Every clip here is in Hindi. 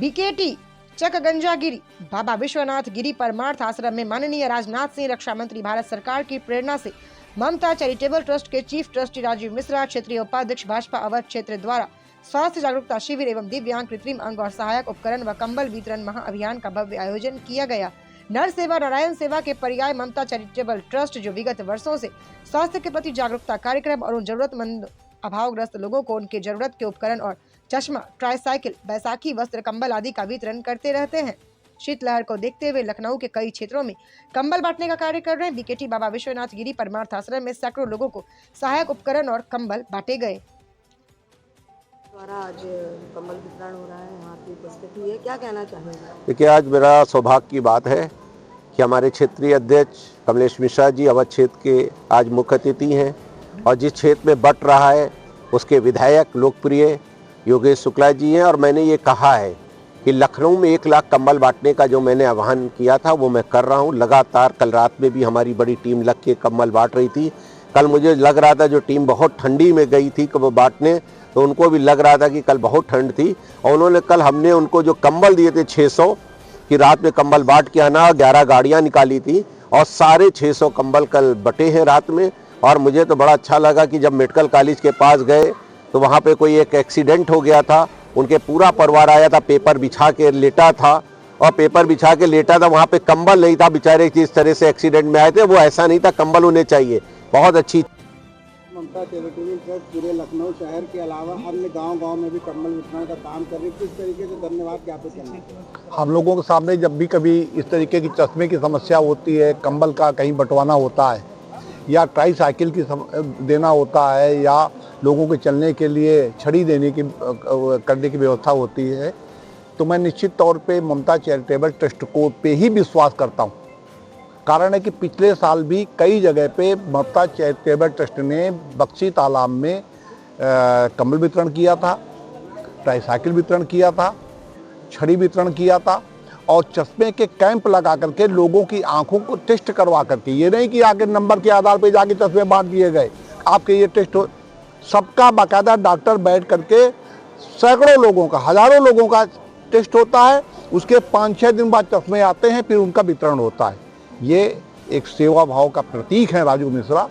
बीकेटी चकगंजागिरी बाबा विश्वनाथ गिरी परमार्थ आश्रम में माननीय राजनाथ सिंह रक्षा मंत्री भारत सरकार की प्रेरणा से ममता चैरिटेबल ट्रस्ट के चीफ ट्रस्टी राजीव मिश्रा, क्षेत्रीय उपाध्यक्ष भाजपा अवध क्षेत्र द्वारा स्वास्थ्य जागरूकता शिविर एवं दिव्यांग कृत्रिम अंग और सहायक उपकरण व कंबल वितरण महाअभियान का भव्य आयोजन किया गया। नर सेवा नारायण सेवा के पर्याय ममता चैरिटेबल ट्रस्ट जो विगत वर्षों से स्वास्थ्य के प्रति जागरूकता कार्यक्रम और उन जरूरतमंद अभावग्रस्त लोगों को उनके जरूरत के उपकरण और चश्मा, ट्राईसाइकिल, बैसाखी वस्त्र, कंबल आदि का वितरण करते रहते हैं। शीतलहर को देखते हुए लखनऊ के कई क्षेत्रों में कंबल बांटने का कार्य कर रहे हैं। बीकेटी बाबा विश्वनाथ गिरी परमार्थ आश्रम में सैकड़ों लोगों को सहायक उपकरण और कंबल बांटे गए। द्वारा आज कंबल वितरण हो रहा है, यहाँ की उपस्थिति है, क्या कहना चाहेंगे? देखिए, आज मेरा सौभाग्य की बात है कि हमारे क्षेत्रीय अध्यक्ष कमलेश मिश्रा जी अवध क्षेत्र के आज मुख्य अतिथि हैं और जिस क्षेत्र में बट रहा है उसके विधायक लोकप्रिय योगेश शुक्ला जी हैं। और मैंने ये कहा है कि लखनऊ में 1 लाख कंबल बांटने का जो मैंने आह्वान किया था वो मैं कर रहा हूँ लगातार। कल रात में भी हमारी बड़ी टीम लग के कंबल बांट रही थी। कल मुझे लग रहा था जो टीम बहुत ठंडी में गई थी वो बांटने, तो उनको भी लग रहा था कि कल बहुत ठंड थी और उन्होंने कल हमने उनको जो कंबल दिए थे 600 कि रात में कंबल बांट के आना, 11 गाड़ियाँ निकाली थी और सारे 600 कंबल कल बटे हैं रात में। और मुझे तो बड़ा अच्छा लगा कि जब मेडिकल कॉलेज के पास गए तो वहाँ पे कोई एक एक्सीडेंट हो गया था, उनके पूरा परिवार आया था, पेपर बिछा के लेटा था और पेपर बिछा के लेटा था, वहाँ पे कंबल नहीं था। बेचारे जिस तरह से एक्सीडेंट में आए थे वो ऐसा नहीं था, कंबल उन्हें चाहिए। बहुत अच्छी ममता चैरिटेबल ट्रस्ट पूरे लखनऊ शहर के अलावा अन्य गांव-गांव में भी कंबल वितरण का काम कर रही है, किस तरीके से धन्यवाद ज्ञापित करना चाहिए? हम लोगों के सामने जब भी कभी इस तरीके की चश्मे की समस्या होती है, कंबल का कहीं बंटवाना होता है या ट्राई साइकिल की देना होता है या लोगों के चलने के लिए छड़ी देने की करने की व्यवस्था होती है, तो मैं निश्चित तौर पे ममता चैरिटेबल ट्रस्ट को पे ही विश्वास करता हूँ। कारण है कि पिछले साल भी कई जगह पे ममता चैरिटेबल ट्रस्ट ने बख्शी तालाब में कंबल वितरण किया था, ट्राईसाइकिल वितरण किया था, छड़ी वितरण किया था और चश्मे के कैंप लगा करके लोगों की आंखों को टेस्ट करवा करके, ये नहीं कि आगे नंबर के आधार पे जाके चश्मे बांट दिए गए, आपके ये टेस्ट हो, सबका बाकायदा डॉक्टर बैठ करके सैकड़ों लोगों का, हजारों लोगों का टेस्ट होता है। उसके 5-6 दिन बाद चश्मे आते हैं, फिर उनका वितरण होता है। ये एक सेवा भाव का प्रतीक है। राजीव मिश्रा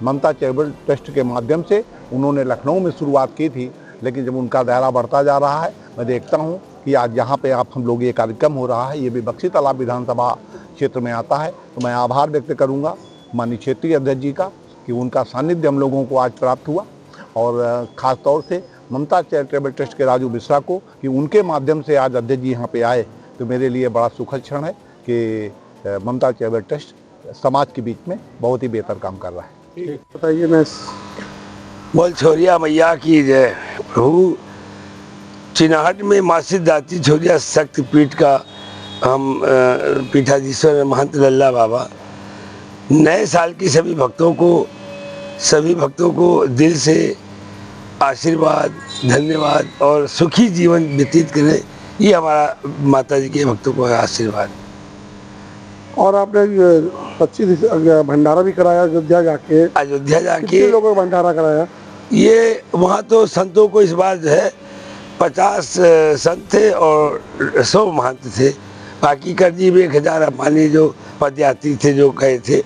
ममता चैरिटेबल ट्रस्ट के माध्यम से उन्होंने लखनऊ में शुरुआत की थी, लेकिन जब उनका दायरा बढ़ता जा रहा है, मैं देखता हूँ कि आज यहाँ पे आप हम लोग ये कार्यक्रम हो रहा है, ये भी बख्शी तालाब विधानसभा क्षेत्र में आता है, तो मैं आभार व्यक्त करूँगा माननीय क्षेत्रीय अध्यक्ष जी का कि उनका सानिध्य हम लोगों को आज प्राप्त हुआ और ख़ास तौर से ममता चैरिटेबल ट्रस्ट के राजू मिश्रा को कि उनके माध्यम से आज अध्यक्ष जी यहाँ पे आए, तो मेरे लिए बड़ा सुखद क्षण है कि ममता चैरिटेबल ट्रस्ट समाज के बीच में बहुत ही बेहतर काम कर रहा है। बताइए। मैं बोल छोरिया मैया की जय। प्रभु चिनाहट में माँ सिद्धार्थी छोरिया शक्ति पीठ का हम पीठाधीश्वर महंत लल्ला बाबा नए साल की सभी भक्तों को दिल से आशीर्वाद, धन्यवाद और सुखी जीवन व्यतीत करें, ये हमारा माता जी के भक्तों को आशीर्वाद। और आपने 25 भंडारा भी कराया अयोध्या जाके। कितने लोगों का भंडारा कराया? ये वहाँ तो संतों को इस बार जो है 50 संत थे और 100 महंत थे, बाकी करीब 1000 हमारे जो पदयात्री थे जो गए थे।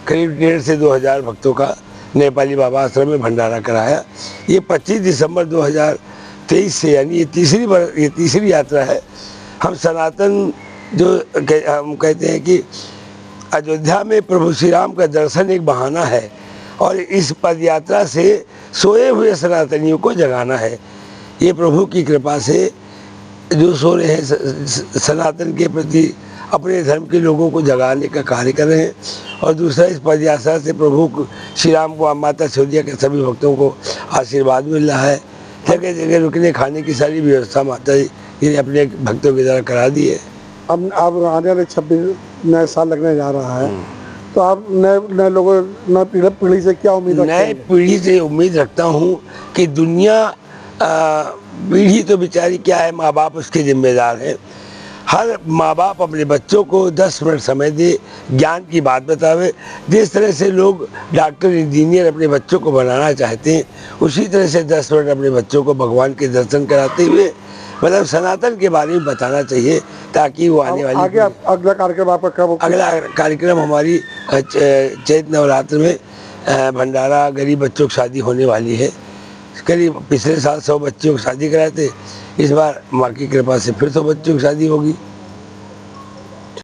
करीब 1,500 से 2,000 भक्तों का नेपाली बाबा आश्रम में भंडारा कराया। ये 25 दिसंबर 2023 से, यानी ये तीसरी यात्रा है। हम सनातन जो हम कहते हैं कि अयोध्या में प्रभु श्री राम का दर्शन एक बहाना है और इस पद यात्रा से सोए हुए सनातनियों को जगाना है। ये प्रभु की कृपा से जो सो रहे हैं सनातन के प्रति अपने धर्म के लोगों को जगाने का कार्य कर रहे हैं। और दूसरा, इस पद यात्रा से प्रभु श्री राम को, माता छोरिया के सभी भक्तों को आशीर्वाद मिल रहा है। जगह जगह रुकने खाने की सारी व्यवस्था माता जी ने अपने भक्तों के द्वारा करा दी है। अब आप आने वाले 26 नए साल लगने जा रहा है, तो आप नए लोगों, नई पीढ़ी से क्या उम्मीद रखते हैं? नई पीढ़ी से उम्मीद रखता हूँ कि दुनिया पीढ़ी तो बेचारी क्या है, माँ बाप उसके जिम्मेदार हैं। हर माँ बाप अपने बच्चों को 10 मिनट समय दे, ज्ञान की बात बतावे। जिस तरह से लोग डॉक्टर, इंजीनियर अपने बच्चों को बनाना चाहते हैं, उसी तरह से 10 मिनट अपने बच्चों को भगवान के दर्शन कराते हुए मतलब सनातन के बारे में बताना चाहिए, ताकि वो आने वाली आगे अगला कार्यक्रम आपका कब होगा? अगला कार्यक्रम हमारी चैत नवरात्र में भंडारा, गरीब बच्चों की शादी होने वाली है। करीब पिछले साल 100 बच्चों की शादी कराए थे, इस बार माँ की कृपा से फिर 100 बच्चों की शादी होगी।